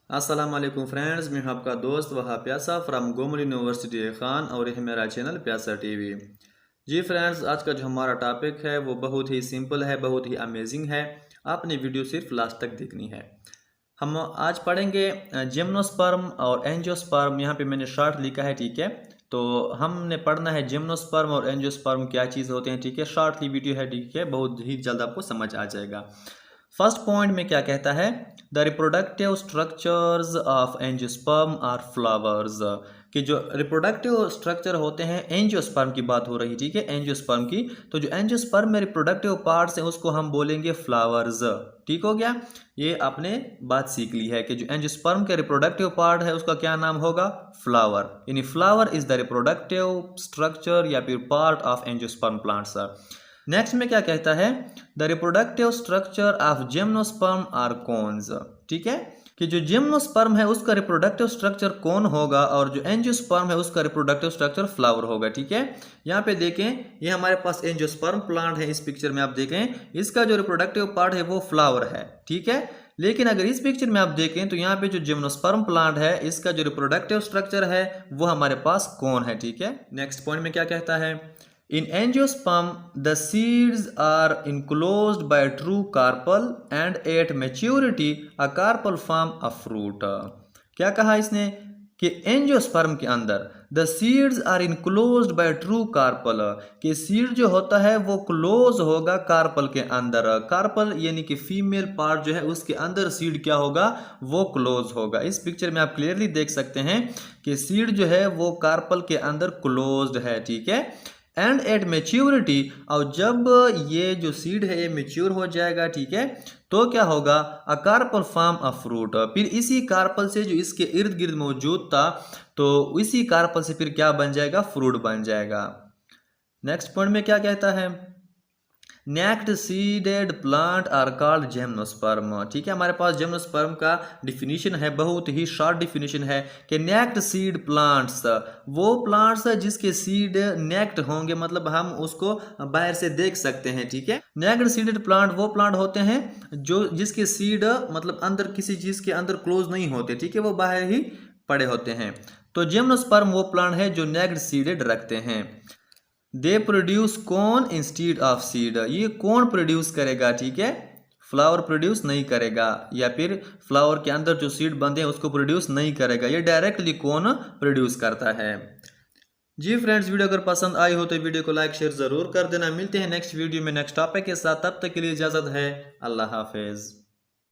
अस्सलाम वालेकुम फ्रेंड्स, मैं हूं आपका दोस्त वहाब प्यासा फ्राम गोमल यूनिवर्सिटी खान और यह मेरा चैनल प्यासा टीवी। जी फ्रेंड्स, आज का जो हमारा टॉपिक है वो बहुत ही सिंपल है, बहुत ही अमेजिंग है। आपने वीडियो सिर्फ लास्ट तक देखनी है। हम आज पढ़ेंगे जिम्नोस्पर्म और एंजियोस्पर्म। यहाँ पे मैंने शॉर्ट लिखा है, ठीक है। तो हमने पढ़ना है जिम्नोस्पर्म और एंजियोस्पर्म क्या चीज़ होते हैं, ठीक है। शॉर्ट ही वीडियो है, ठीक है, बहुत ही जल्द आपको समझ आ जाएगा। फर्स्ट पॉइंट में क्या कहता है, the reproductive structures of angiosperm are flowers, कि जो रिप्रोडक्टिव स्ट्रक्चर होते हैं, एंजियोस्पर्म की बात हो रही है, ठीक है, एंजियोस्पर्म की। तो जो एंजियोस्पर्म में रिप्रोडक्टिव पार्ट्स हैं उसको हम बोलेंगे फ्लावर्स। ठीक हो गया, ये आपने बात सीख ली है कि जो एंजियोस्पर्म के रिप्रोडक्टिव पार्ट है उसका क्या नाम होगा, फ्लावर। यानी flower is the reproductive structure या फिर part of angiosperm plants. Next में क्या कहता है, the reproductive structure of gymnosperm are cones, ठीक है, कि जो जिम्नोस्पर्म है उसका रिप्रोडक्टिव स्ट्रक्चर कोन होगा और जो एंजियोस्पर्म है उसका रिप्रोडक्टिव स्ट्रक्चर फ्लावर होगा, ठीक है। यहाँ पे देखें, ये हमारे पास एंजियोस्पर्म प्लांट है, इस पिक्चर में आप देखें, इसका जो रिप्रोडक्टिव पार्ट है वो फ्लावर है, ठीक है। लेकिन अगर इस पिक्चर में आप देखें तो यहाँ पे जो जिम्नोस्पर्म प्लांट है इसका जो रिप्रोडक्टिव स्ट्रक्चर है वो हमारे पास कोन है, ठीक है। नेक्स्ट पॉइंट में क्या कहता है, in angiosperm, the seeds are enclosed by a true carpel and at maturity a carpel form a fruit। क्या कहा इसने कि एंजियोस्पर्म के अंदर the seeds are enclosed by true carpel, कि सीड जो होता है वो क्लोज होगा कार्पल के अंदर। कार्पल यानी कि फीमेल पार्ट जो है उसके अंदर सीड क्या होगा, वो क्लोज होगा। इस पिक्चर में आप क्लियरली देख सकते हैं कि सीड जो है वो कार्पल के अंदर क्लोज्ड है, ठीक है। एंड एट मेच्योरिटी, और जब ये जो सीड है ये मेच्योर हो जाएगा, ठीक है, तो क्या होगा, अ कार्पल फॉर्म अ फ्रूट, फिर इसी कार्पल से जो इसके इर्द गिर्द मौजूद था तो इसी कार्पल से फिर क्या बन जाएगा, फ्रूट बन जाएगा। नेक्स्ट पॉइंट में क्या कहता है, naked seeded plant are called gymnosperm, ठीक है। हमारे पास जिम्नोस्पर्म का डिफिनीशन है, बहुत ही शॉर्ट डिफिनीशन है कि नेक्ड सीड प्लांट्स, वो प्लांट्स जिसके सीड नेक्ड होंगे, मतलब हम उसको बाहर से देख सकते हैं, ठीक है। नेक्ड सीडेड प्लांट वो प्लांट होते हैं जो जिसके सीड मतलब अंदर किसी चीज के अंदर क्लोज नहीं होते, ठीक है, वो बाहर ही पड़े होते हैं। तो जिम्नोस्पर्म वो प्लांट है जो नेक्ड सीडेड रखते हैं। दे प्रोड्यूस कौन इंस्टीड ऑफ सीड, ये कौन प्रोड्यूस करेगा, ठीक है, फ्लावर प्रोड्यूस नहीं करेगा, या फिर फ्लावर के अंदर जो सीड बनते हैं उसको प्रोड्यूस नहीं करेगा, ये डायरेक्टली कौन प्रोड्यूस करता है। जी फ्रेंड्स, वीडियो अगर पसंद आई हो तो वीडियो को लाइक शेयर जरूर कर देना। मिलते हैं नेक्स्ट वीडियो में नेक्स्ट टॉपिक के साथ, तब तक के लिए इजाजत है, अल्लाह हाफिज।